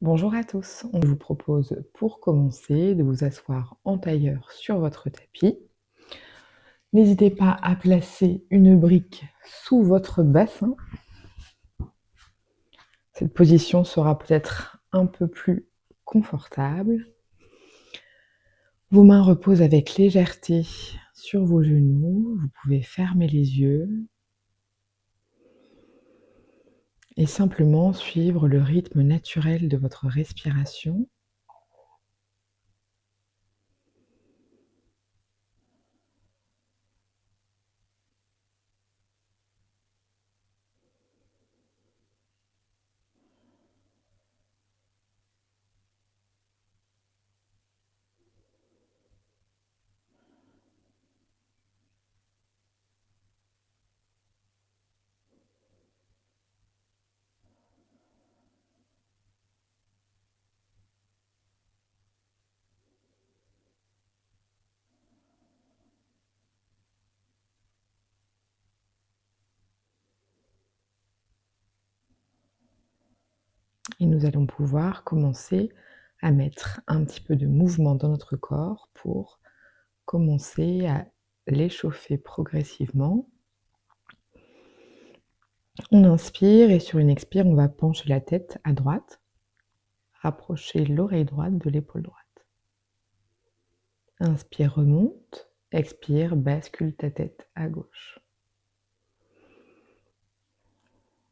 Bonjour à tous, on vous propose pour commencer de vous asseoir en tailleur sur votre tapis. N'hésitez pas à placer une brique sous votre bassin. Cette position sera peut-être un peu plus confortable. Vos mains reposent avec légèreté sur vos genoux. Vous pouvez fermer les yeux et simplement suivre le rythme naturel de votre respiration. Et nous allons pouvoir commencer à mettre un petit peu de mouvement dans notre corps pour commencer à l'échauffer progressivement. On inspire et sur une expire, on va pencher la tête à droite, rapprocher l'oreille droite de l'épaule droite. Inspire, remonte, expire, bascule ta tête à gauche.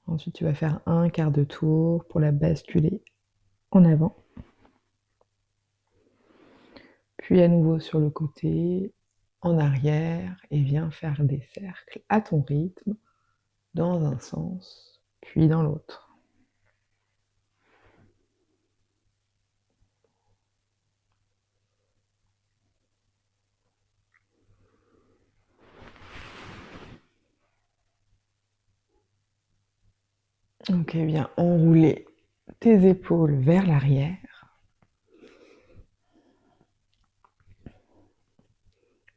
Ensuite, tu vas faire un quart de tour pour la basculer en avant. Puis à nouveau sur le côté, en arrière, et viens faire des cercles à ton rythme, dans un sens, puis dans l'autre. Ok, viens enrouler tes épaules vers l'arrière.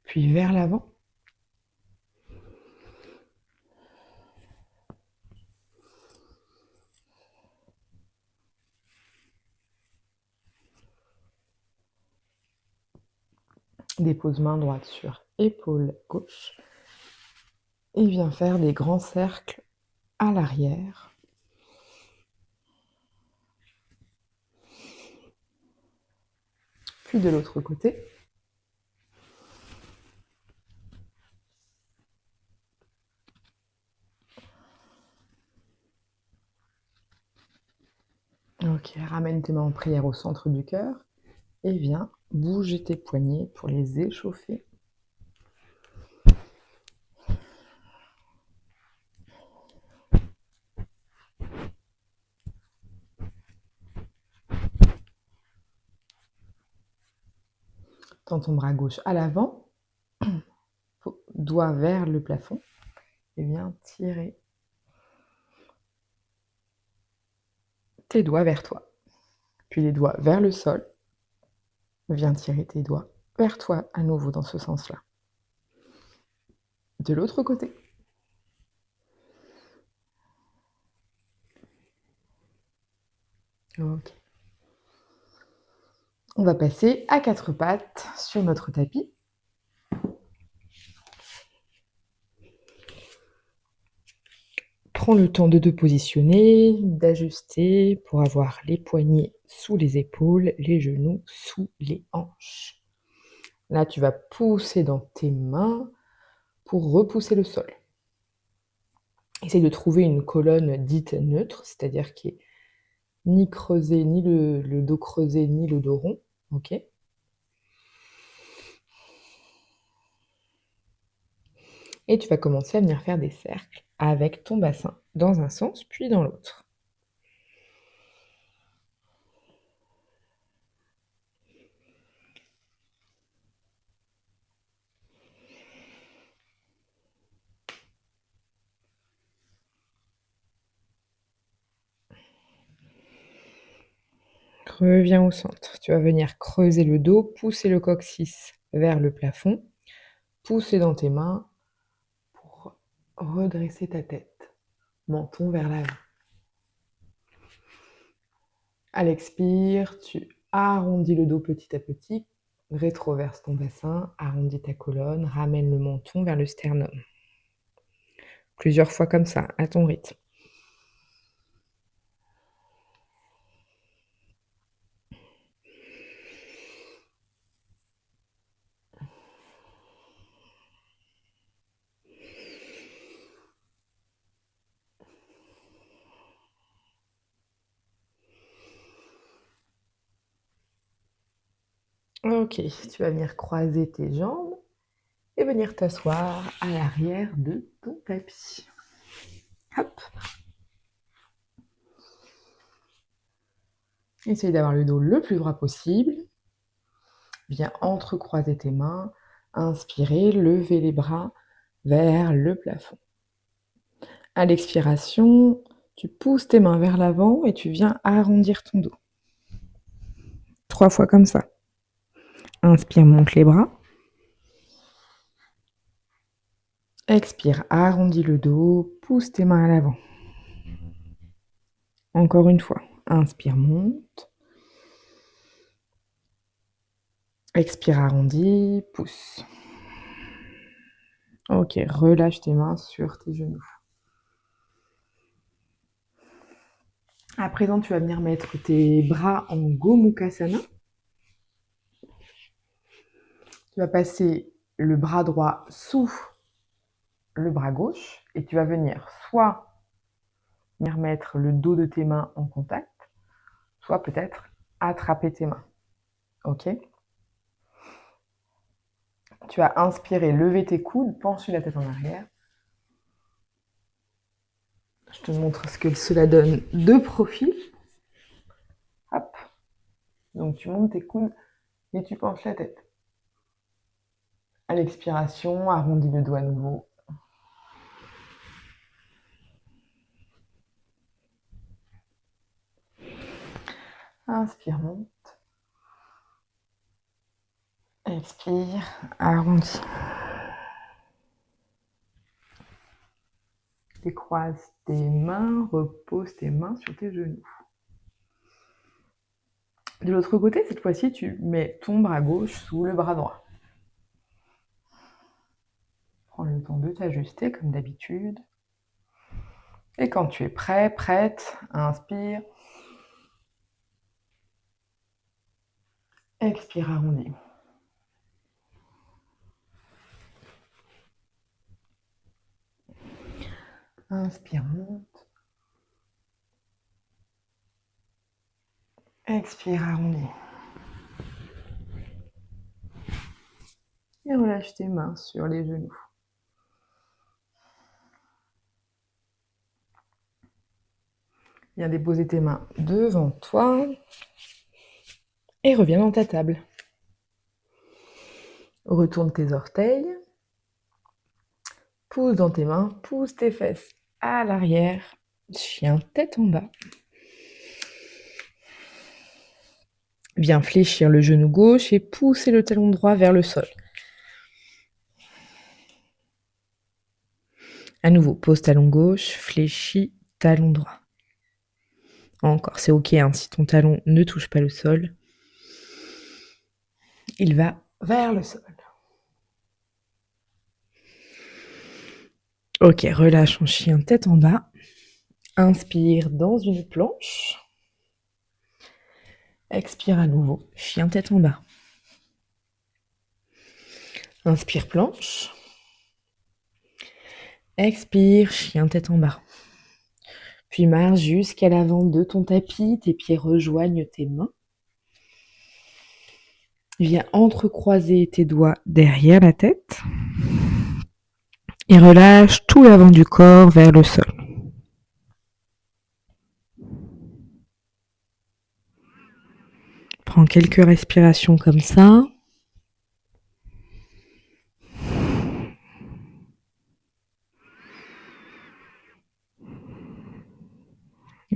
Puis vers l'avant. Dépose main droite sur épaule gauche. Et viens faire des grands cercles à l'arrière. Puis de l'autre côté. Ok, ramène tes mains en prière au centre du cœur et viens bouger tes poignets pour les échauffer. Tends ton bras gauche à l'avant, doigt vers le plafond et viens tirer tes doigts vers toi. Puis les doigts vers le sol. Viens tirer tes doigts vers toi à nouveau dans ce sens-là. De l'autre côté. Ok. On va passer à quatre pattes sur notre tapis. Prends le temps de te positionner, d'ajuster pour avoir les poignets sous les épaules, les genoux sous les hanches. Là, tu vas pousser dans tes mains pour repousser le sol. Essaye de trouver une colonne dite neutre, c'est-à-dire qui est ni creusée, ni le dos creusé, ni le dos rond. Ok ? Et tu vas commencer à venir faire des cercles avec ton bassin dans un sens, puis dans l'autre. Reviens au centre. Tu vas venir creuser le dos, pousser le coccyx vers le plafond, pousser dans tes mains pour redresser ta tête. Menton vers l'avant. À l'expire, tu arrondis le dos petit à petit, rétroverse ton bassin, arrondis ta colonne, ramène le menton vers le sternum. Plusieurs fois comme ça, à ton rythme. Ok, tu vas venir croiser tes jambes et venir t'asseoir à l'arrière de ton tapis. Hop. Essaye d'avoir le dos le plus droit possible. Viens entrecroiser tes mains. Inspirez, levez les bras vers le plafond. À l'expiration, tu pousses tes mains vers l'avant et tu viens arrondir ton dos. 3 fois comme ça. Inspire, monte les bras. Expire, arrondis le dos, pousse tes mains à l'avant. Encore une fois. Inspire, monte. Expire, arrondis, pousse. Ok, relâche tes mains sur tes genoux. À présent, tu vas venir mettre tes bras en Gomukhasana. Tu vas passer le bras droit sous le bras gauche et tu vas venir soit venir mettre le dos de tes mains en contact, soit peut-être attraper tes mains. Ok ? Tu vas inspirer, lever tes coudes, pencher la tête en arrière. Je te montre ce que cela donne de profil. Hop. Donc tu montes tes coudes et tu penches la tête. À l'expiration, arrondis le dos à nouveau. Inspire, monte. Expire, arrondis. Décroise tes mains, repose tes mains sur tes genoux. De l'autre côté, cette fois-ci, tu mets ton bras gauche sous le bras droit. Prends le temps de t'ajuster comme d'habitude. Et quand tu es prêt, prête, inspire. Expire, arrondis. Inspire, monte. Expire, arrondis. Et relâche tes mains sur les genoux. Viens déposer tes mains devant toi et reviens dans ta table. Retourne tes orteils. Pousse dans tes mains, pousse tes fesses à l'arrière. Chien tête en bas. Viens fléchir le genou gauche et pousser le talon droit vers le sol. À nouveau, pose talon gauche, fléchis talon droit. Encore, c'est ok, hein, si ton talon ne touche pas le sol, il va vers le sol. Ok, relâche en chien tête en bas. Inspire dans une planche. Expire à nouveau, chien tête en bas. Inspire planche. Expire, chien tête en bas. Puis marche jusqu'à l'avant de ton tapis, tes pieds rejoignent tes mains. Viens entrecroiser tes doigts derrière la tête. Et relâche tout l'avant du corps vers le sol. Prends quelques respirations comme ça.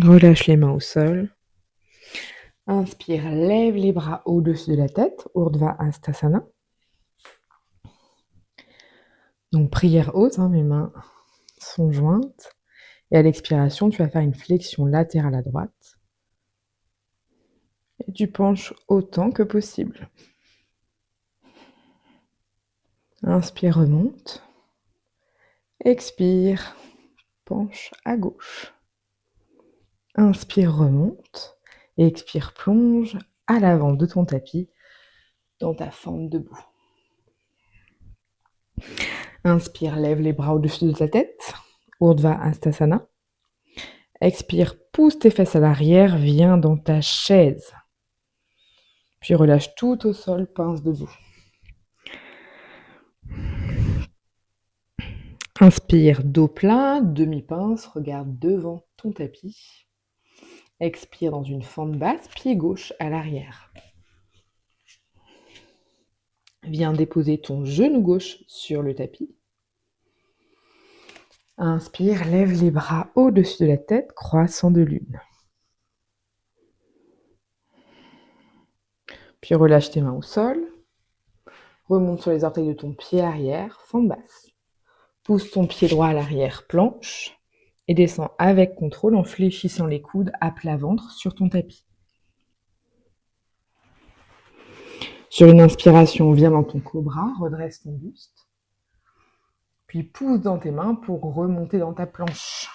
Relâche les mains au sol. Inspire, lève les bras au-dessus de la tête, Urdhva Hastasana. Donc prière haute, mes mains sont jointes. Et à l'expiration, tu vas faire une flexion latérale à droite. et tu penches autant que possible. Inspire, remonte. Expire, penche à gauche. Inspire, remonte. Et expire, plonge à l'avant de ton tapis dans ta forme debout. Inspire, lève les bras au-dessus de ta tête. Urdhva Hastasana. Expire, pousse tes fesses à l'arrière, viens dans ta chaise. Puis relâche tout au sol, pince debout. Inspire, dos plein, demi-pince, regarde devant ton tapis. Expire dans une fente basse, pied gauche à l'arrière. Viens déposer ton genou gauche sur le tapis. Inspire, lève les bras au-dessus de la tête, croissant de lune. Puis relâche tes mains au sol. Remonte sur les orteils de ton pied arrière, fente basse. Pousse ton pied droit à l'arrière, planche. Et descends avec contrôle en fléchissant les coudes à plat ventre sur ton tapis. Sur une inspiration, viens dans ton cobra, redresse ton buste. Puis pousse dans tes mains pour remonter dans ta planche.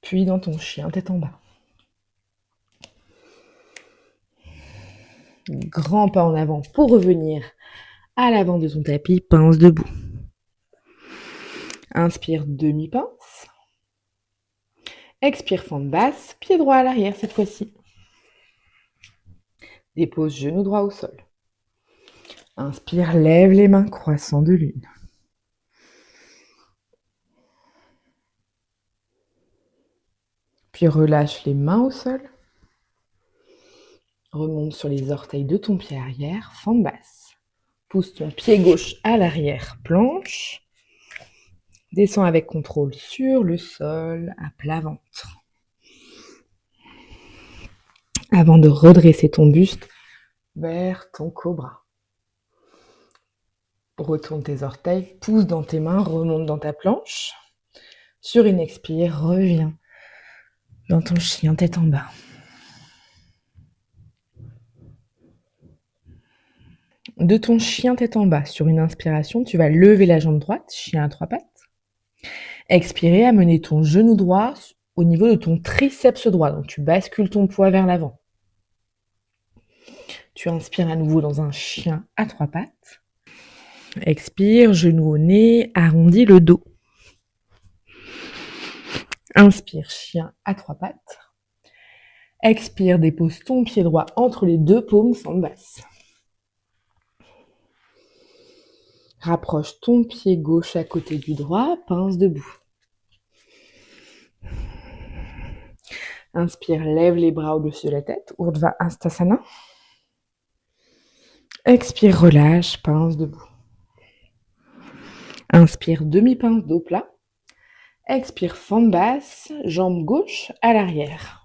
Puis dans ton chien, tête en bas. Grand pas en avant pour revenir à l'avant de ton tapis, pince debout. Inspire, demi-pince. Expire, fente basse, pied droit à l'arrière cette fois-ci. Dépose genou droit au sol. Inspire, lève les mains, croissant de lune. Puis relâche les mains au sol. Remonte sur les orteils de ton pied arrière, fente basse. Pousse ton pied gauche à l'arrière, planche. Descends avec contrôle sur le sol, à plat ventre. Avant de redresser ton buste vers ton cobra. Retourne tes orteils, pousse dans tes mains, remonte dans ta planche. Sur une expire, reviens dans ton chien, tête en bas. De ton chien tête en bas, sur une inspiration, tu vas lever la jambe droite, chien à 3 pattes. Expirer, amener ton genou droit au niveau de ton triceps droit. Donc tu bascules ton poids vers l'avant. Tu inspires à nouveau dans un chien à 3 pattes. Expire, genou au nez, arrondis le dos. Inspire, chien à 3 pattes. Expire, dépose ton pied droit entre les deux paumes, fente basse. Rapproche ton pied gauche à côté du droit, pince debout. Inspire, lève les bras au-dessus de la tête, Urdhva Hastasana. Expire, relâche, pince debout. Inspire, demi-pince, dos plat. Expire, fente basse, jambe gauche à l'arrière.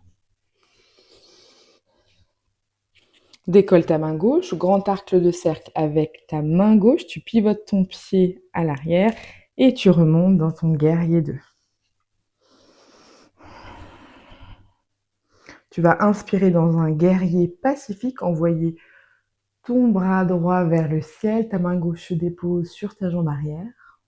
Décolle ta main gauche, grand arc de cercle avec ta main gauche, tu pivotes ton pied à l'arrière et tu remontes dans ton guerrier 2. Tu vas inspirer dans un guerrier pacifique, envoyer ton bras droit vers le ciel, ta main gauche se dépose sur ta jambe arrière.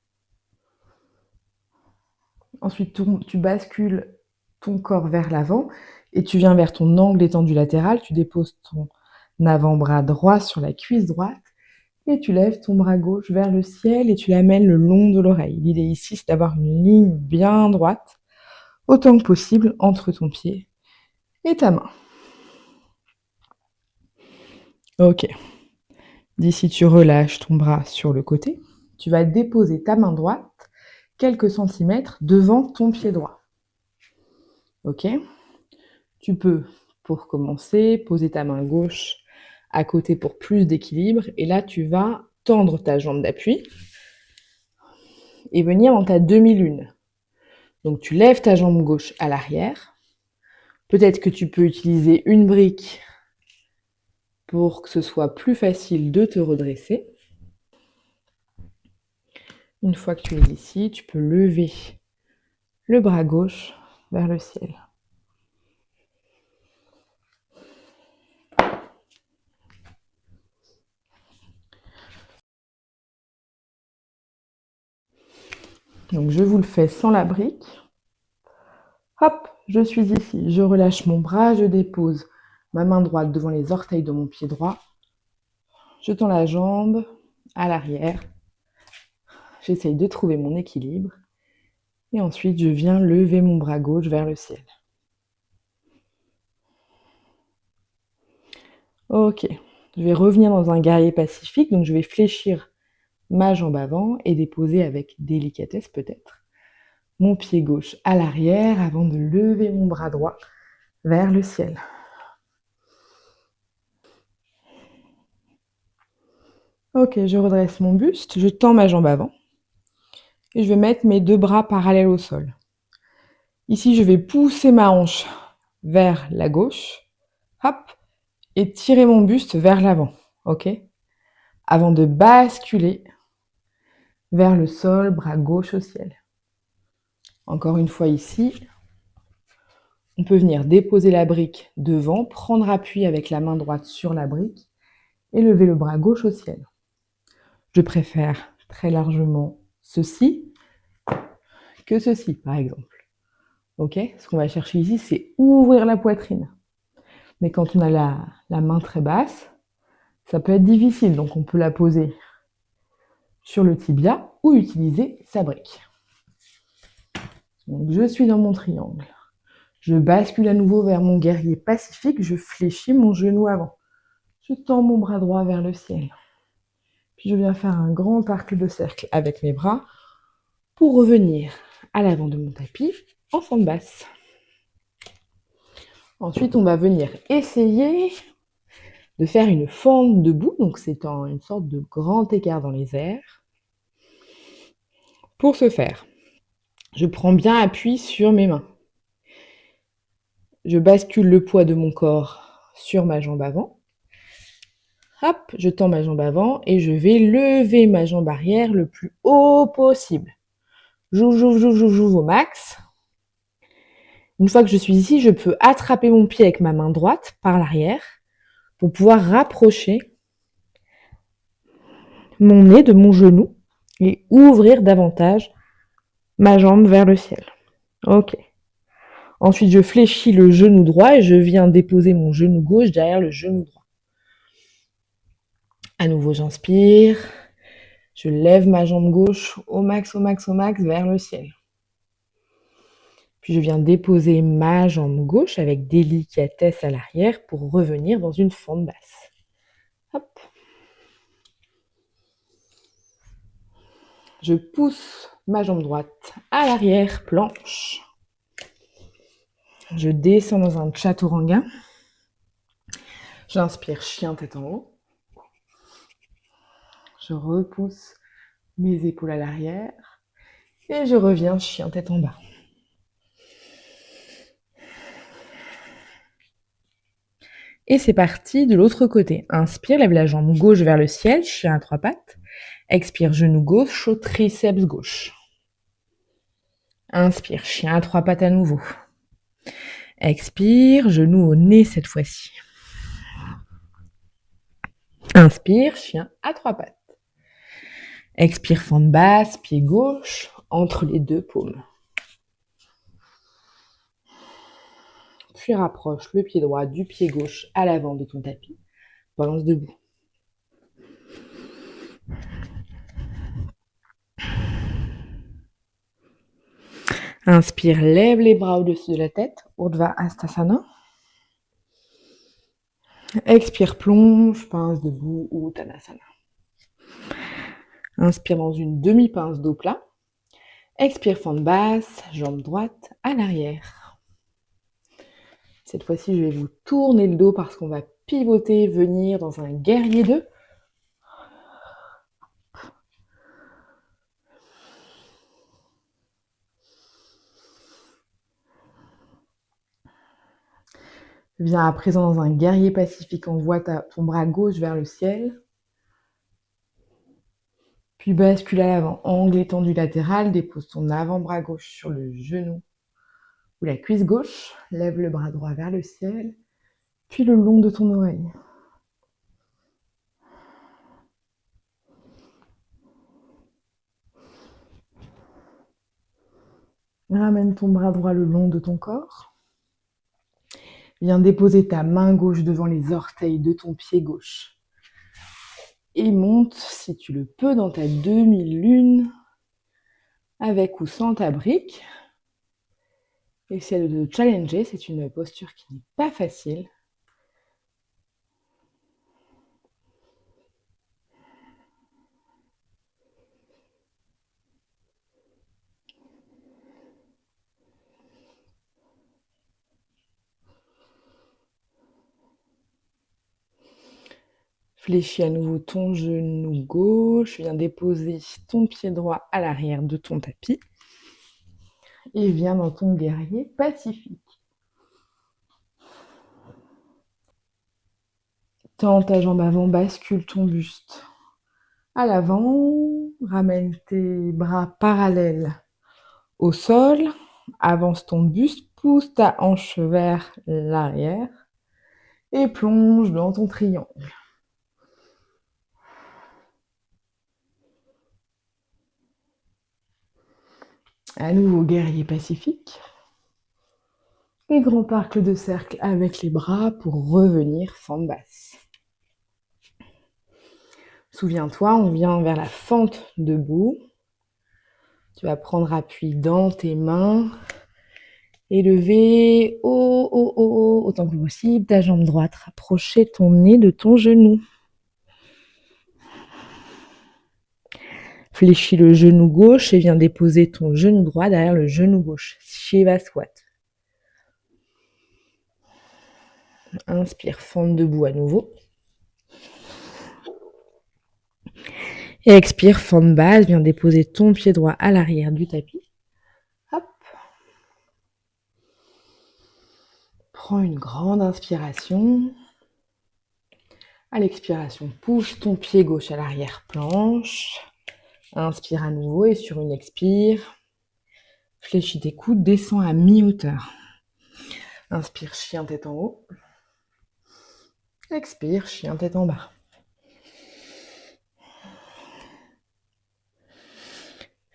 Ensuite, tu bascules ton corps vers l'avant et tu viens vers ton angle étendu latéral, tu déposes ton avant-bras droit sur la cuisse droite et tu lèves ton bras gauche vers le ciel et tu l'amènes le long de l'oreille. L'idée ici, c'est d'avoir une ligne bien droite, autant que possible, entre ton pied et ta main. Ok. D'ici, tu relâches ton bras sur le côté. Tu vas déposer ta main droite quelques centimètres devant ton pied droit. Ok. Tu peux, pour commencer, poser ta main gauche à côté pour plus d'équilibre. Et là, tu vas tendre ta jambe d'appui et venir dans ta demi-lune. Donc, tu lèves ta jambe gauche à l'arrière. Peut-être que tu peux utiliser une brique pour que ce soit plus facile de te redresser. Une fois que tu es ici, tu peux lever le bras gauche vers le ciel. Donc je vous le fais sans la brique. Hop, je suis ici. Je relâche mon bras, je dépose ma main droite devant les orteils de mon pied droit. Je tends la jambe à l'arrière. J'essaye de trouver mon équilibre. Et ensuite, je viens lever mon bras gauche vers le ciel. Ok, je vais revenir dans un guerrier pacifique. Donc je vais fléchir ma jambe avant et déposer avec délicatesse peut-être mon pied gauche à l'arrière avant de lever mon bras droit vers le ciel. Ok, je redresse mon buste, je tends ma jambe avant et je vais mettre mes deux bras parallèles au sol. Ici, je vais pousser ma hanche vers la gauche, hop, et tirer mon buste vers l'avant, ok? Avant de basculer vers le sol, bras gauche au ciel. Encore une fois ici, on peut venir déposer la brique devant, prendre appui avec la main droite sur la brique et lever le bras gauche au ciel. Je préfère très largement ceci que ceci, par exemple. Ok? Ce qu'on va chercher ici, c'est ouvrir la poitrine. Mais quand on a la main très basse, ça peut être difficile. Donc on peut la poser sur le tibia ou utiliser sa brique. Donc je suis dans mon triangle. Je bascule à nouveau vers mon guerrier pacifique. Je fléchis mon genou avant. Je tends mon bras droit vers le ciel. Puis je viens faire un grand arc de cercle avec mes bras pour revenir à l'avant de mon tapis en fente basse. Ensuite, on va venir essayer de faire une fente debout. Donc c'est une sorte de grand écart dans les airs. Pour ce faire, je prends bien appui sur mes mains. Je bascule le poids de mon corps sur ma jambe avant. Hop, je tends ma jambe avant et je vais lever ma jambe arrière le plus haut possible. J'ouvre au max. Une fois que je suis ici, je peux attraper mon pied avec ma main droite par l'arrière pour pouvoir rapprocher mon nez de mon genou et ouvrir davantage ma jambe vers le ciel. Ok. Ensuite, je fléchis le genou droit et je viens déposer mon genou gauche derrière le genou droit. À nouveau, j'inspire. Je lève ma jambe gauche au max vers le ciel. Puis je viens déposer ma jambe gauche avec délicatesse à l'arrière pour revenir dans une fente basse. Hop. Je pousse ma jambe droite à l'arrière, planche. Je descends dans un chaturanga. J'inspire, chien tête en haut. Je repousse mes épaules à l'arrière. Et je reviens, chien tête en bas. Et c'est parti de l'autre côté. Inspire, lève la jambe gauche vers le ciel, chien à trois pattes. Expire, genou gauche, au triceps gauche. Inspire, chien à trois pattes à nouveau. Expire, genou au nez cette fois-ci. Inspire, chien à trois pattes. Expire, fente basse, pied gauche, entre les deux paumes. Puis rapproche le pied droit du pied gauche à l'avant de ton tapis. Balance debout. Inspire, lève les bras au-dessus de la tête, Urdhva Hastasana. Expire, plonge, pince debout ou Uttanasana. Inspire dans une demi-pince dos plat. Expire, fente basse, jambe droite à l'arrière. Cette fois-ci, je vais vous tourner le dos parce qu'on va pivoter, venir dans un guerrier 2. Viens à présent dans un guerrier pacifique. Envoie ton bras gauche vers le ciel. Puis bascule à l'avant. Angle étendu latéral. Dépose ton avant-bras gauche sur le genou ou la cuisse gauche. Lève le bras droit vers le ciel. Puis le long de ton oreille. Ramène ton bras droit le long de ton corps. Viens déposer ta main gauche devant les orteils de ton pied gauche. Et monte, si tu le peux, dans ta demi-lune, avec ou sans ta brique. Essaie de te challenger, c'est une posture qui n'est pas facile. Fléchis à nouveau ton genou gauche, viens déposer ton pied droit à l'arrière de ton tapis et viens dans ton guerrier pacifique. Tends ta jambe avant, bascule ton buste à l'avant, ramène tes bras parallèles au sol, avance ton buste, pousse ta hanche vers l'arrière et plonge dans ton triangle. À nouveau, guerrier pacifique. Et grand arc de cercle avec les bras pour revenir fente basse. Souviens-toi, on vient vers la fente debout. Tu vas prendre appui dans tes mains et lever haut, haut, haut, autant que possible ta jambe droite. Rapprocher ton nez de ton genou. Fléchis le genou gauche et viens déposer ton genou droit derrière le genou gauche. Shivaswat. Inspire, fente debout à nouveau. Et expire, fente basse, viens déposer ton pied droit à l'arrière du tapis. Hop. Prends une grande inspiration. À l'expiration, pousse ton pied gauche à l'arrière-planche. Inspire à nouveau et sur une expire, fléchis tes coudes, descends à mi-hauteur. Inspire, chien tête en haut. Expire, chien tête en bas.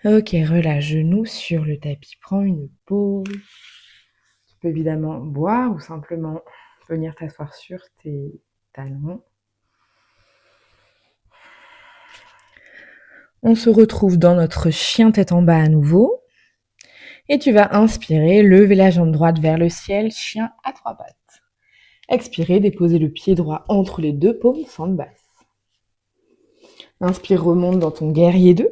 Ok, relâche genoux sur le tapis. Prends une pause. Tu peux évidemment boire ou simplement venir t'asseoir sur tes talons. On se retrouve dans notre chien tête en bas à nouveau. Et tu vas inspirer, lever la jambe droite vers le ciel, chien à trois pattes. Expirez, déposez le pied droit entre les deux paumes, fente basse. Inspire, remonte dans ton guerrier 2.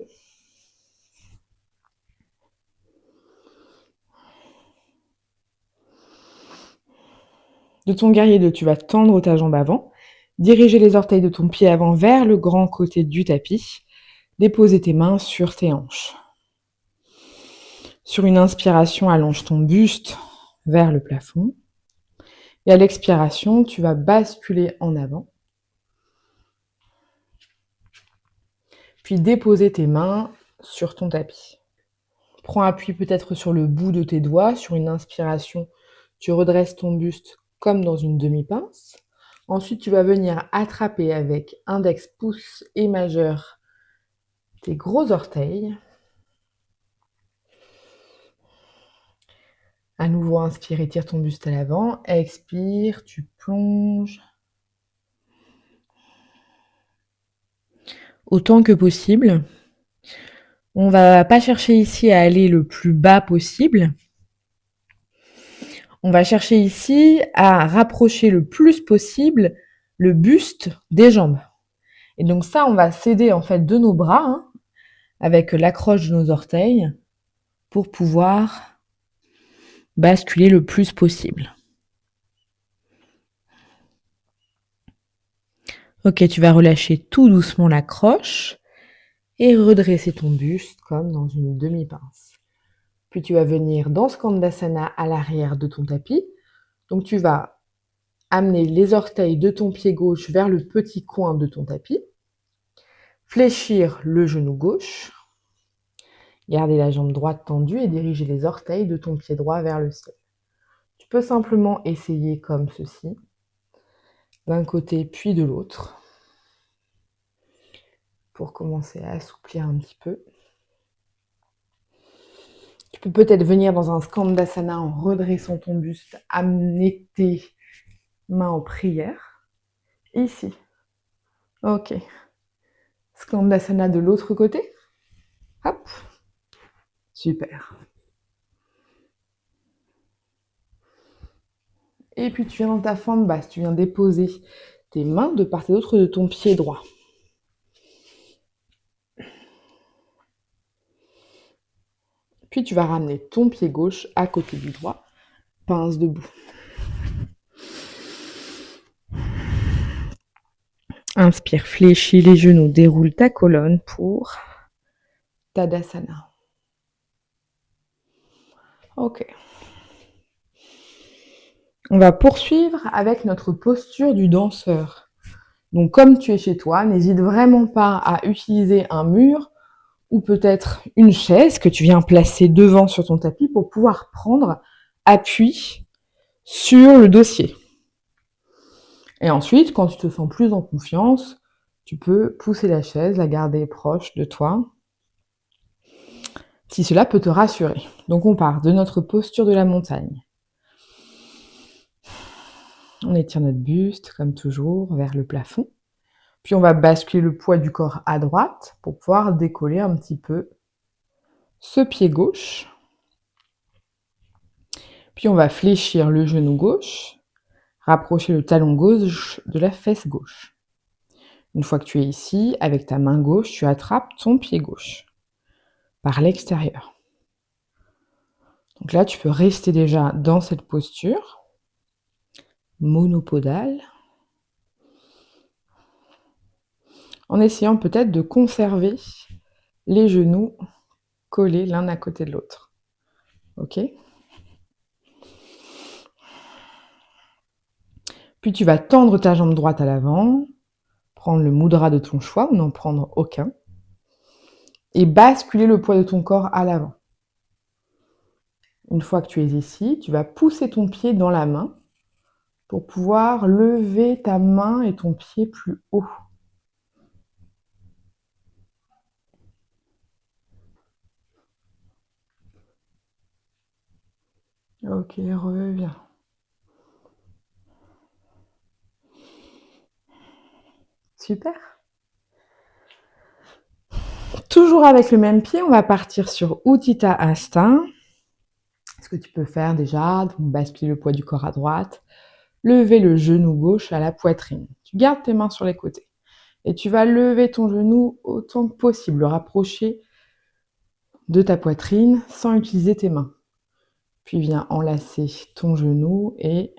De ton guerrier 2, tu vas tendre ta jambe avant, diriger les orteils de ton pied avant vers le grand côté du tapis, déposer tes mains sur tes hanches. Sur une inspiration, allonge ton buste vers le plafond. Et à l'expiration, tu vas basculer en avant. Puis déposer tes mains sur ton tapis. Prends appui peut-être sur le bout de tes doigts. Sur une inspiration, tu redresses ton buste comme dans une demi-pince. Ensuite, tu vas venir attraper avec index, pouce et majeur tes gros orteils. À nouveau, inspire, étire ton buste à l'avant. Expire, tu plonges. Autant que possible. On va pas chercher ici à aller le plus bas possible. On va chercher ici à rapprocher le plus possible le buste des jambes. Et donc ça, on va s'aider en fait de nos bras avec l'accroche de nos orteils pour pouvoir basculer le plus possible. Ok, tu vas relâcher tout doucement l'accroche et redresser ton buste comme dans une demi-pince. Puis tu vas venir dans Skandasana à l'arrière de ton tapis. Donc tu vas amener les orteils de ton pied gauche vers le petit coin de ton tapis. Fléchir le genou gauche. Garder la jambe droite tendue et diriger les orteils de ton pied droit vers le ciel. Tu peux simplement essayer comme ceci, d'un côté puis de l'autre, pour commencer à assouplir un petit peu. Tu peux peut-être venir dans un Skandasana en redressant ton buste, amener tes mains en prière. Ici. Ok. Skandasana de l'autre côté. Hop. Super. Et puis tu viens dans ta forme basse, tu viens déposer tes mains de part et d'autre de ton pied droit. Puis tu vas ramener ton pied gauche à côté du droit, pince debout. Inspire, fléchis les genoux, déroule ta colonne pour Tadasana. Ok. On va poursuivre avec notre posture du danseur. Donc comme tu es chez toi, n'hésite vraiment pas à utiliser un mur ou peut-être une chaise que tu viens placer devant sur ton tapis pour pouvoir prendre appui sur le dossier. Et ensuite, quand tu te sens plus en confiance, tu peux pousser la chaise, la garder proche de toi, si cela peut te rassurer. Donc on part de notre posture de la montagne. On étire notre buste, comme toujours, vers le plafond. Puis on va basculer le poids du corps à droite pour pouvoir décoller un petit peu ce pied gauche. Puis on va fléchir le genou gauche, rapprocher le talon gauche de la fesse gauche. Une fois que tu es ici, avec ta main gauche, tu attrapes ton pied gauche par l'extérieur. Donc là, tu peux rester déjà dans cette posture monopodale, en essayant peut-être de conserver les genoux collés l'un à côté de l'autre. Ok ? Puis tu vas tendre ta jambe droite à l'avant, prendre le mudra de ton choix ou n'en prendre aucun, et basculer le poids de ton corps à l'avant. Une fois que tu es ici, tu vas pousser ton pied dans la main pour pouvoir lever ta main et ton pied plus haut. Ok, reviens. Super. Toujours avec le même pied, on va partir sur Utthita Hasta. Ce que tu peux faire déjà, donc basculer le poids du corps à droite, lever le genou gauche à la poitrine. Tu gardes tes mains sur les côtés. Et tu vas lever ton genou autant que possible, le rapprocher de ta poitrine sans utiliser tes mains. Puis viens enlacer ton genou et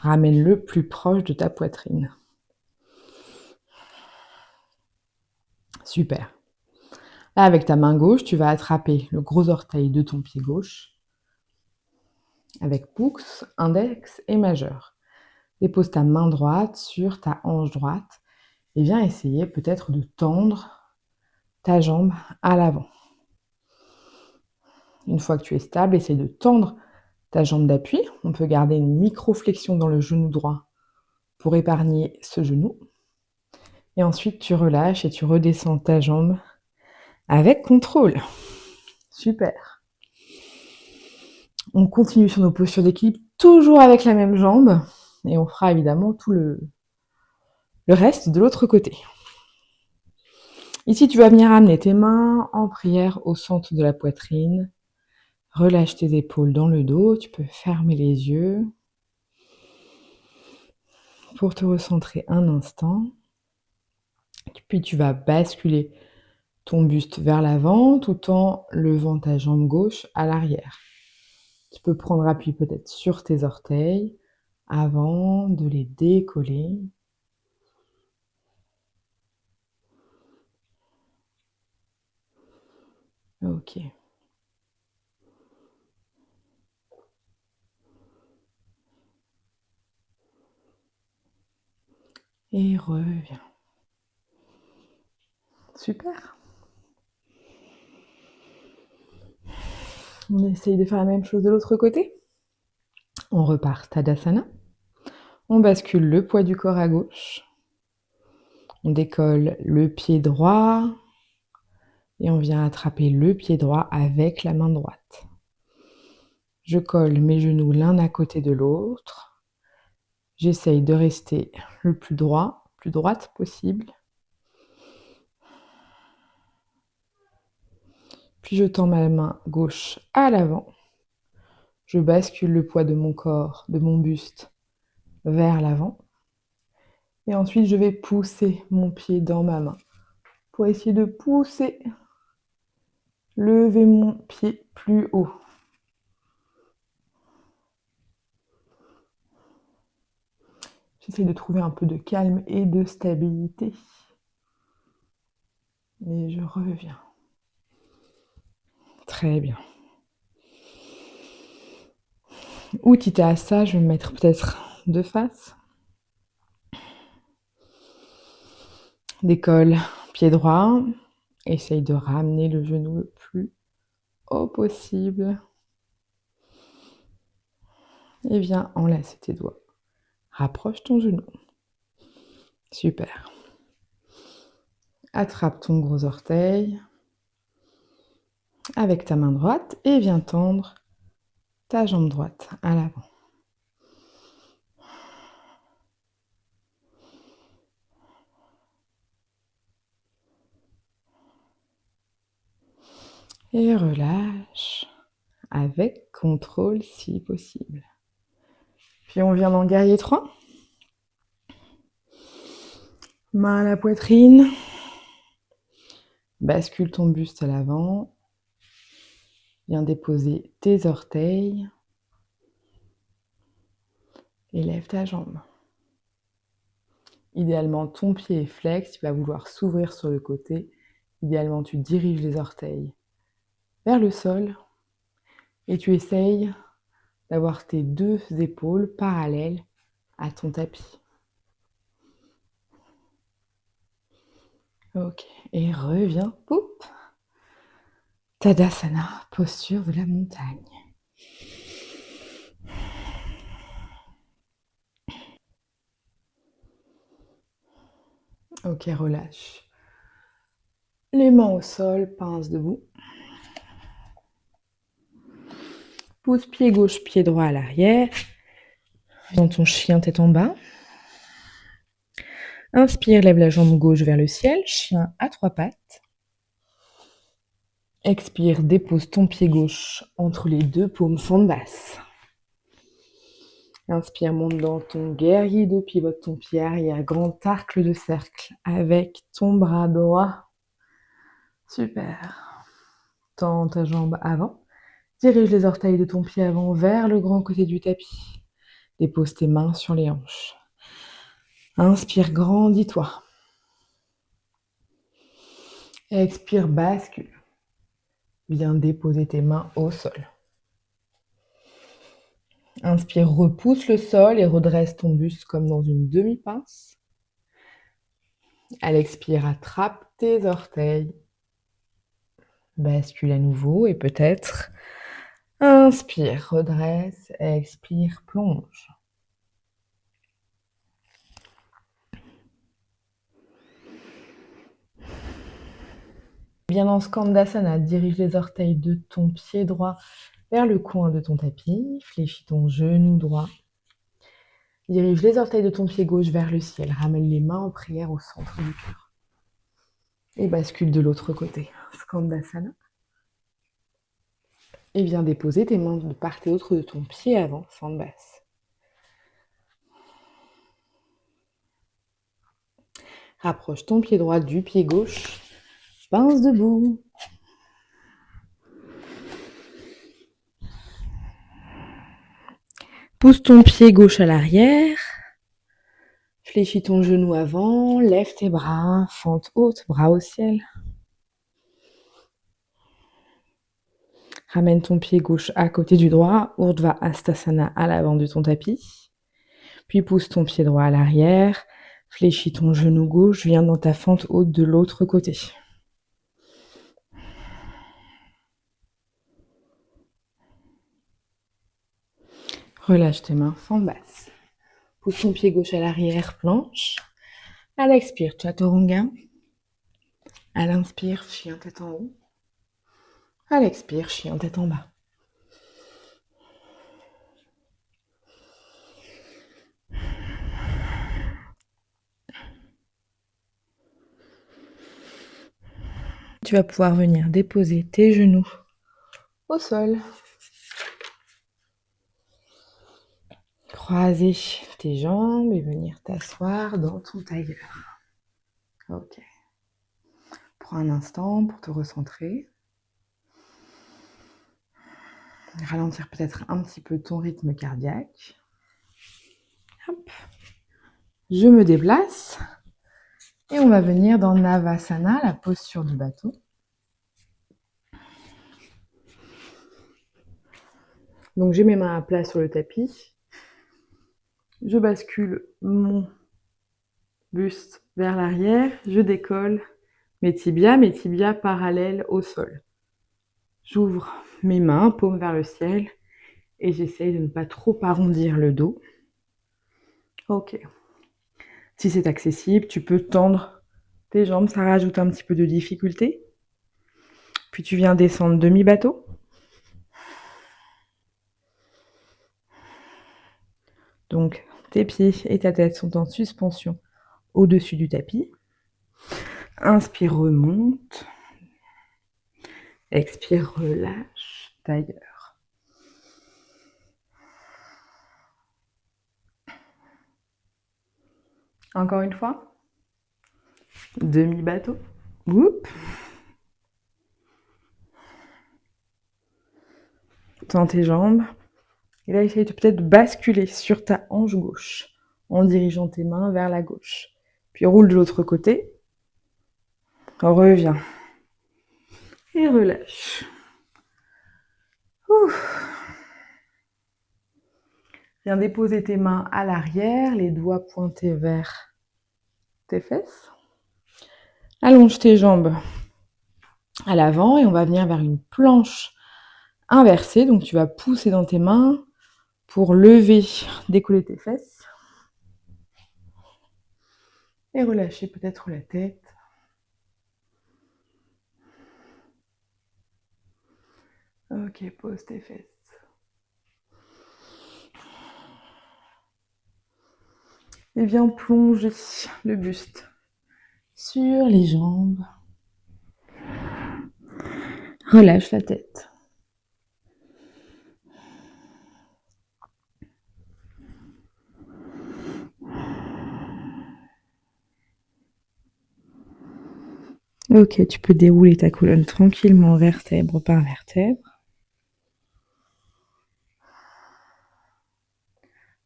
ramène-le plus proche de ta poitrine. Super. Là, avec ta main gauche, tu vas attraper le gros orteil de ton pied gauche avec pouce, index et majeur. Dépose ta main droite sur ta hanche droite et viens essayer peut-être de tendre ta jambe à l'avant. Une fois que tu es stable, essaye de tendre ta jambe d'appui. On peut garder une micro-flexion dans le genou droit pour épargner ce genou. Et ensuite, tu relâches et tu redescends ta jambe avec contrôle. Super. On continue sur nos postures d'équilibre, toujours avec la même jambe. Et on fera évidemment tout le reste de l'autre côté. Ici, tu vas venir amener tes mains en prière au centre de la poitrine. Relâche tes épaules dans le dos. Tu peux fermer les yeux pour te recentrer un instant. Puis tu vas basculer ton buste vers l'avant tout en levant ta jambe gauche à l'arrière. Tu peux prendre appui peut-être sur tes orteils avant de les décoller. Ok. Et reviens. Super. On essaye de faire la même chose de l'autre côté. On repart Tadasana. On bascule le poids du corps à gauche. On décolle le pied droit. Et on vient attraper le pied droit avec la main droite. Je colle mes genoux l'un à côté de l'autre. J'essaye de rester le plus droite possible. Puis je tends ma main gauche à l'avant. Je bascule le poids de mon corps, de mon buste, vers l'avant. Et ensuite, je vais pousser mon pied dans ma main pour essayer de pousser, lever mon pied plus haut. J'essaie de trouver un peu de calme et de stabilité. Et je reviens. Très bien. Utthita-Hasta, je vais me mettre peut-être de face. Décolle, pied droit. Essaye de ramener le genou le plus haut possible. Et viens enlacer tes doigts. Rapproche ton genou. Super. Attrape ton gros orteil avec ta main droite et viens tendre ta jambe droite à l'avant. Et relâche avec contrôle si possible. Puis on vient dans guerrier 3. Main à la poitrine. Bascule ton buste à l'avant. Viens déposer tes orteils. Et lève ta jambe. Idéalement, ton pied est flex. Tu vas vouloir s'ouvrir sur le côté. Idéalement, tu diriges les orteils vers le sol. Et tu essayes d'avoir tes deux épaules parallèles à ton tapis. Ok, et reviens, poup. Tadasana, posture de la montagne. Ok, relâche. Les mains au sol, pince debout. Pousse pied gauche, pied droit à l'arrière. Dans ton chien, tête en bas. Inspire, lève la jambe gauche vers le ciel, chien à 3 pattes. Expire, dépose ton pied gauche entre les deux paumes, fente basse. Inspire, monte dans ton guerrier 2, pivote ton pied arrière, grand arc de cercle avec ton bras droit. Super. Tends ta jambe avant. Dirige les orteils de ton pied avant vers le grand côté du tapis. Dépose tes mains sur les hanches. Inspire, grandis-toi. Expire, bascule. Viens déposer tes mains au sol. Inspire, repousse le sol et redresse ton buste comme dans une demi-pince. À l'expire, attrape tes orteils. Bascule à nouveau et peut-être inspire, redresse, expire, plonge. Bien dans Skandasana, dirige les orteils de ton pied droit vers le coin de ton tapis. Fléchis ton genou droit. Dirige les orteils de ton pied gauche vers le ciel. Ramène les mains en prière au centre du cœur. Et bascule de l'autre côté. Skandasana. Et viens déposer tes mains de part et d'autre de ton pied avant, fente basse. Rapproche ton pied droit du pied gauche. Pince debout. Pousse ton pied gauche à l'arrière. Fléchis ton genou avant. Lève tes bras. Fente haute, bras au ciel. Ramène ton pied gauche à côté du droit. Urdhva Hastasana à l'avant de ton tapis. Puis pousse ton pied droit à l'arrière. Fléchis ton genou gauche. Viens dans ta fente haute de l'autre côté. Relâche tes mains, fente basse. Pousse ton pied gauche à l'arrière, planche. À l'expire, Chaturanga. À l'inspire, chien tête en haut. À l'expire, chien tête en bas. Tu vas pouvoir venir déposer tes genoux au sol. Croiser tes jambes et venir t'asseoir dans ton tailleur. Ok. Prends un instant pour te recentrer. Ralentir peut-être un petit peu ton rythme cardiaque. Hop. Je me déplace. Et on va venir dans Navasana, la posture du bateau. Donc j'ai mes mains à plat sur le tapis. Je bascule mon buste vers l'arrière. Je décolle mes tibias parallèles au sol. J'ouvre mes mains, paume vers le ciel. Et j'essaye de ne pas trop arrondir le dos. Ok. Si c'est accessible, tu peux tendre tes jambes, ça rajoute un petit peu de difficulté. Puis tu viens descendre demi-bateau. Donc tes pieds et ta tête sont en suspension au-dessus du tapis. Inspire, remonte. Expire, relâche, tailleur. Encore une fois. Demi-bateau. Oups. Tends tes jambes. Et là, essaye de peut-être basculer sur ta hanche gauche en dirigeant tes mains vers la gauche. Puis roule de l'autre côté. Reviens. Et relâche. Viens déposer tes mains à l'arrière, les doigts pointés vers tes fesses. Allonge tes jambes à l'avant et on va venir vers une planche inversée. Donc tu vas pousser dans tes mains pour lever, décoller tes fesses. Et relâcher peut-être la tête. Ok, pose tes fesses. Et viens plonger le buste sur les jambes. Relâche la tête. Ok, tu peux dérouler ta colonne tranquillement, vertèbre par vertèbre.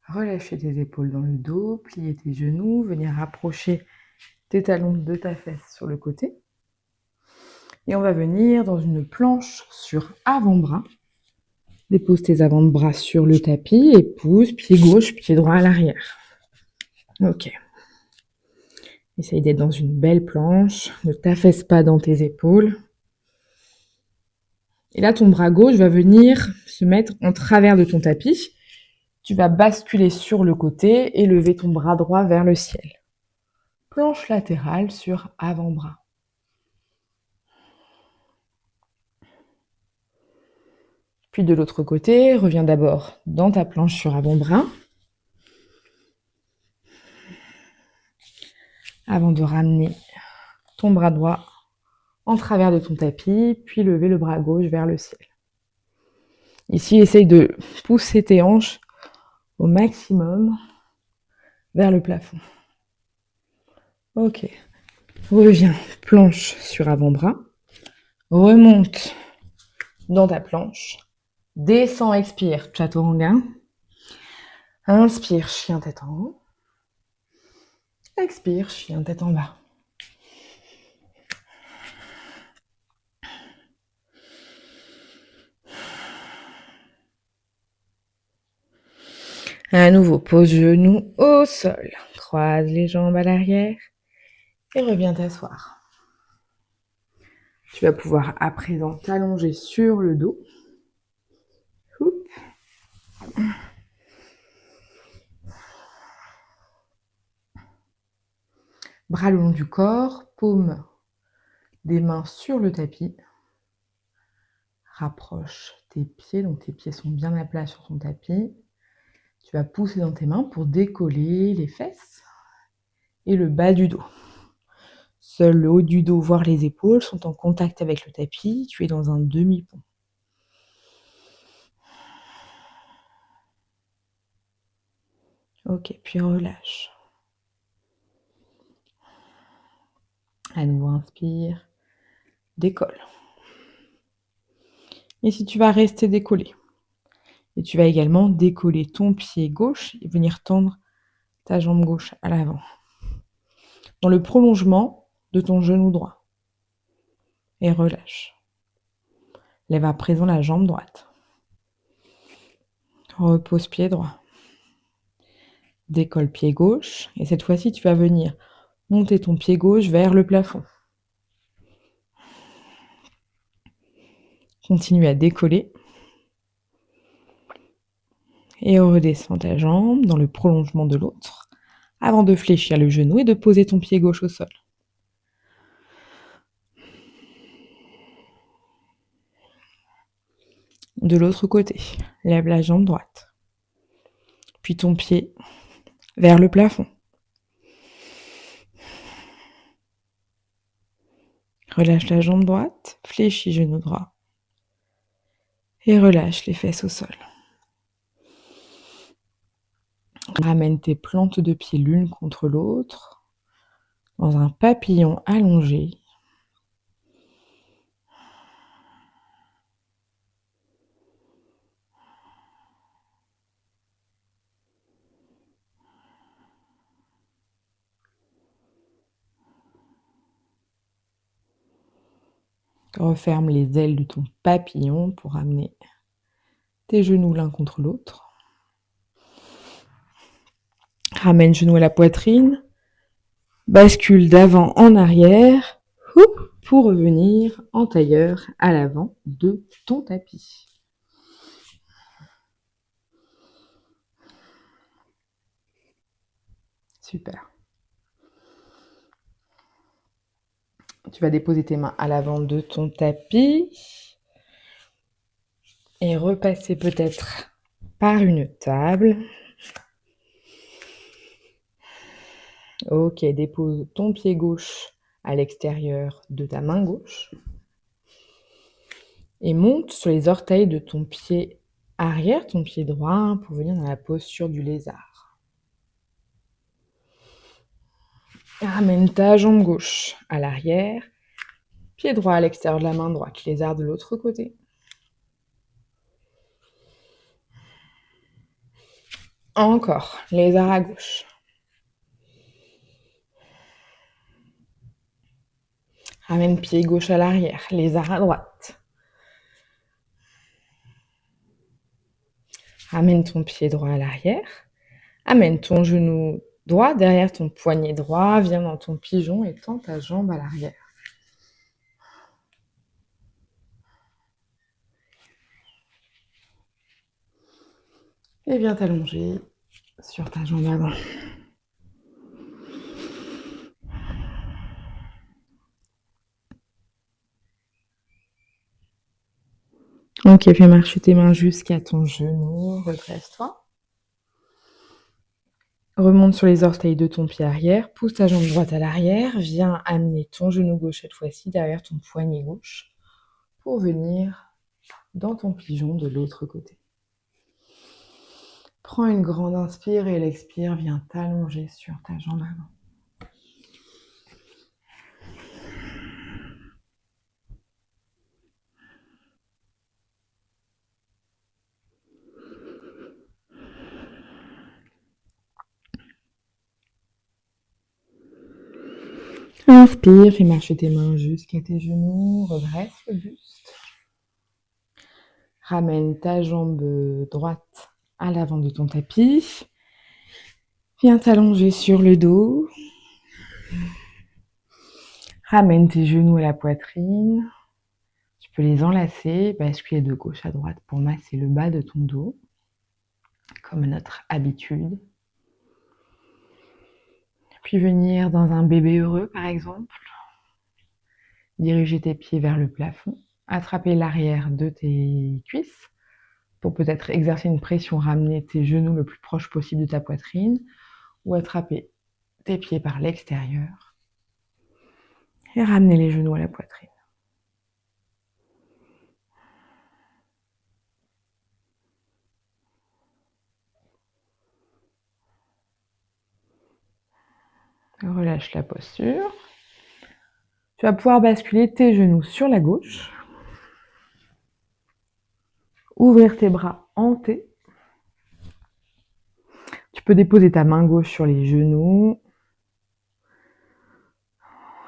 Relâcher tes épaules dans le dos, plier tes genoux, venir rapprocher tes talons de ta fesse sur le côté. Et on va venir dans une planche sur avant-bras. Dépose tes avant-bras sur le tapis et pousse pied gauche, pied droit à l'arrière. Ok. Essaye d'être dans une belle planche, ne t'affaisse pas dans tes épaules. Et là, ton bras gauche va venir se mettre en travers de ton tapis. Tu vas basculer sur le côté et lever ton bras droit vers le ciel. Planche latérale sur avant-bras. Puis de l'autre côté, reviens d'abord dans ta planche sur avant-bras. Avant de ramener ton bras droit en travers de ton tapis, puis lever le bras gauche vers le ciel. Ici, essaye de pousser tes hanches au maximum vers le plafond. Ok. Reviens, planche sur avant-bras. Remonte dans ta planche. Descends, expire, chaturanga. Inspire, chien tête en haut. Expire, chien tête en bas. À nouveau, pose genoux au sol. Croise les jambes à l'arrière et reviens t'asseoir. Tu vas pouvoir à présent t'allonger sur le dos. Bras le long du corps, paume Des mains sur le tapis. Rapproche tes pieds, donc tes pieds sont bien à plat sur ton tapis. Tu vas pousser dans tes mains pour décoller les fesses et le bas du dos. Seul le haut du dos, voire les épaules, sont en contact avec le tapis. Tu es dans un demi-pont. Ok, puis relâche. À nouveau, inspire. Décolle. Et si tu vas rester décollé. Et tu vas également décoller ton pied gauche et venir tendre ta jambe gauche à l'avant. Dans le prolongement de ton genou droit. Et relâche. Lève à présent la jambe droite. Repose pied droit. Décolle pied gauche. Et cette fois-ci, tu vas venir monter ton pied gauche vers le plafond. Continue à décoller. Et redescends ta jambe dans le prolongement de l'autre, avant de fléchir le genou et de poser ton pied gauche au sol. De l'autre côté, lève la jambe droite. Puis ton pied vers le plafond. Relâche la jambe droite, fléchis genou droit. Et relâche les fesses au sol. Ramène tes plantes de pied l'une contre l'autre, dans un papillon allongé. Referme les ailes de ton papillon pour amener tes genoux l'un contre l'autre. Ramène genou à la poitrine. Bascule d'avant en arrière pour revenir en tailleur à l'avant de ton tapis. Super. Tu vas déposer tes mains à l'avant de ton tapis et repasser peut-être par une table. Ok, dépose ton pied gauche à l'extérieur de ta main gauche et monte sur les orteils de ton pied arrière, ton pied droit, pour venir dans la posture du lézard. Ramène ta jambe gauche à l'arrière, pied droit à l'extérieur de la main droite, lézard de l'autre côté. Encore, lézard à gauche. Ramène pied gauche à l'arrière, lézard à droite. Ramène ton pied droit à l'arrière. Amène ton genou droit derrière ton poignet droit, viens dans ton pigeon et tends ta jambe à l'arrière. Et viens t'allonger sur ta jambe avant. Ok, fais marcher tes mains jusqu'à ton genou, redresse-toi. Remonte sur les orteils de ton pied arrière, pousse ta jambe droite à l'arrière, viens amener ton genou gauche cette fois-ci derrière ton poignet gauche pour venir dans ton pigeon de l'autre côté. Prends une grande inspire et l'expire, viens t'allonger sur ta jambe avant. Inspire, fais marcher tes mains jusqu'à tes genoux, redresse le buste. Ramène ta jambe droite à l'avant de ton tapis. Viens t'allonger sur le dos. Ramène tes genoux à la poitrine. Tu peux les enlacer, basculer de gauche à droite pour masser le bas de ton dos, comme à notre habitude. Puis venir dans un bébé heureux, par exemple. Diriger tes pieds vers le plafond. Attraper l'arrière de tes cuisses pour peut-être exercer une pression, ramener tes genoux le plus proche possible de ta poitrine ou attraper tes pieds par l'extérieur et ramener les genoux à la poitrine. Relâche la posture. Tu vas pouvoir basculer tes genoux sur la gauche. Ouvrir tes bras en T. Tu peux déposer ta main gauche sur les genoux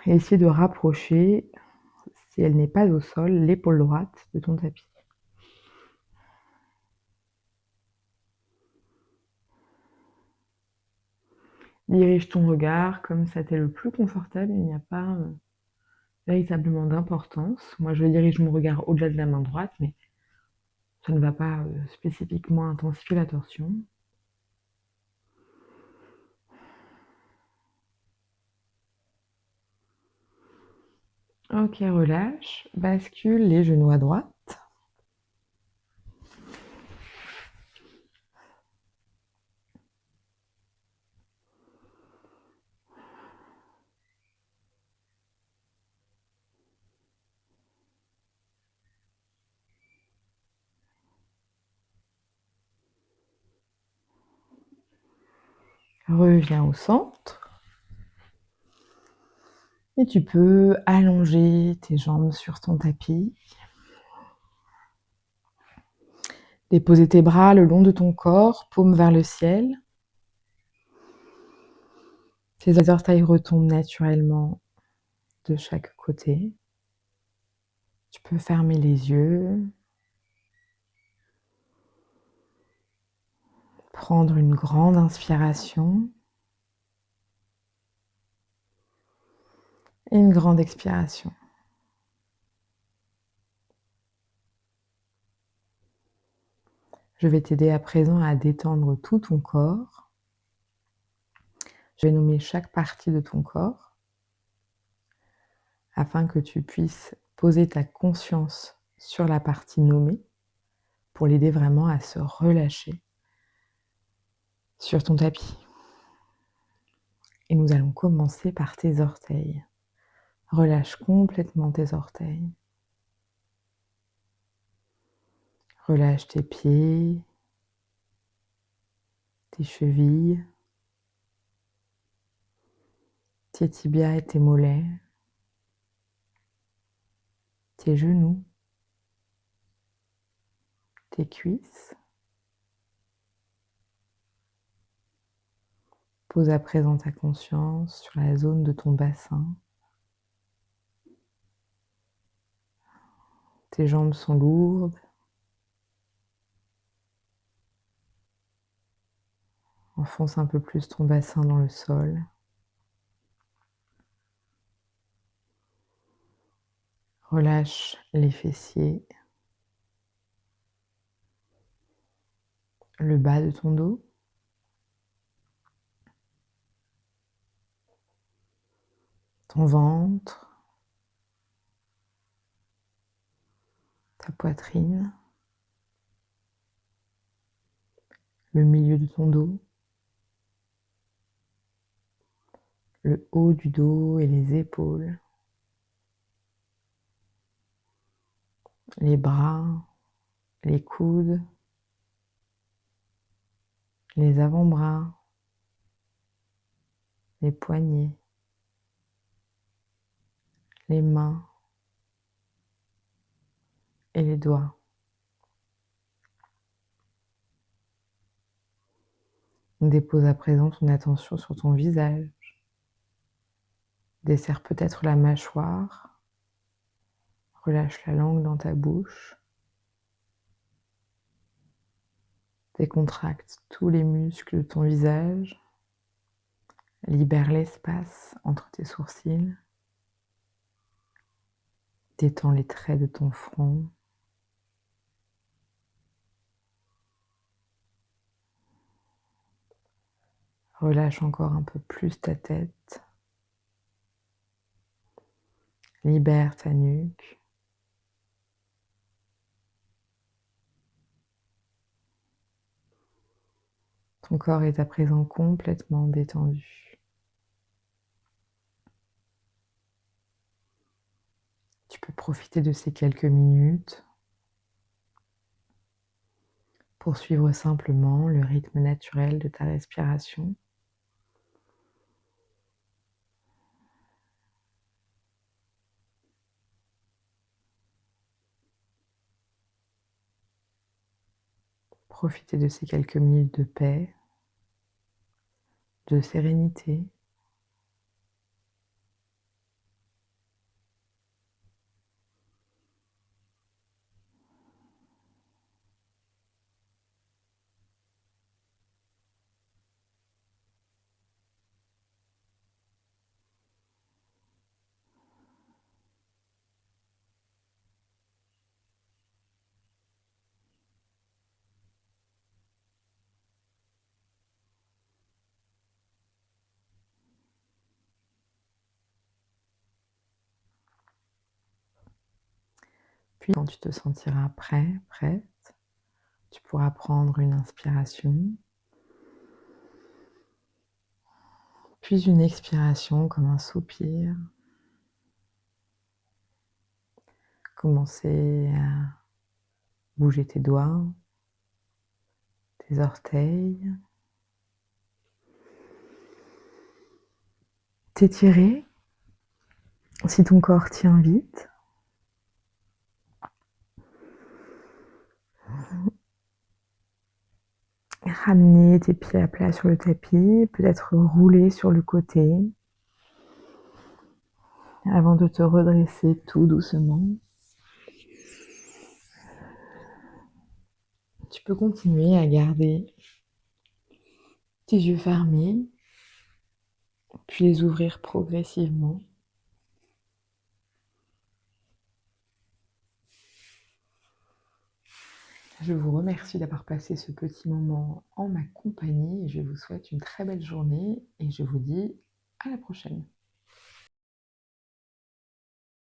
et essayer de rapprocher, si elle n'est pas au sol, l'épaule droite de ton tapis. Dirige ton regard comme ça t'est le plus confortable, il n'y a pas véritablement d'importance. Moi, je dirige mon regard au-delà de la main droite, mais ça ne va pas spécifiquement intensifier la torsion. Ok, relâche. Bascule les genoux à droite. Reviens au centre. Et tu peux allonger tes jambes sur ton tapis. Déposer tes bras le long de ton corps, paume vers le ciel. Tes orteils retombent naturellement de chaque côté. Tu peux fermer les yeux. Prendre une grande inspiration. Et une grande expiration. Je vais t'aider à présent à détendre tout ton corps. Je vais nommer chaque partie de ton corps afin que tu puisses poser ta conscience sur la partie nommée pour l'aider vraiment à se relâcher sur ton tapis. Et nous allons commencer par tes orteils. Relâche complètement tes orteils. Relâche tes pieds, tes chevilles, tes tibias et tes mollets, tes genoux, tes cuisses. Pose à présent ta conscience sur la zone de ton bassin. Tes jambes sont lourdes. Enfonce un peu plus ton bassin dans le sol. Relâche les fessiers, le bas de ton dos. Ton ventre, ta poitrine, le milieu de ton dos, le haut du dos et les épaules, les bras, les coudes, les avant-bras, les poignets, les mains et les doigts. Dépose à présent ton attention sur ton visage. Desserre peut-être la mâchoire. Relâche la langue dans ta bouche. Décontracte tous les muscles de ton visage. Libère l'espace entre tes sourcils. Détends les traits de ton front. Relâche encore un peu plus ta tête. Libère ta nuque. Ton corps est à présent complètement détendu. Tu peux profiter de ces quelques minutes pour suivre simplement le rythme naturel de ta respiration. Profiter de ces quelques minutes de paix, de sérénité. Puis quand tu te sentiras prêt, prête, tu pourras prendre une inspiration, puis une expiration comme un soupir. Commencer à bouger tes doigts, tes orteils, t'étirer si ton corps t'y invite. Ramener tes pieds à plat sur le tapis, peut-être rouler sur le côté avant de te redresser tout doucement. Tu peux continuer à garder tes yeux fermés, puis les ouvrir progressivement. Je vous remercie d'avoir passé ce petit moment en ma compagnie et je vous souhaite une très belle journée et je vous dis à la prochaine.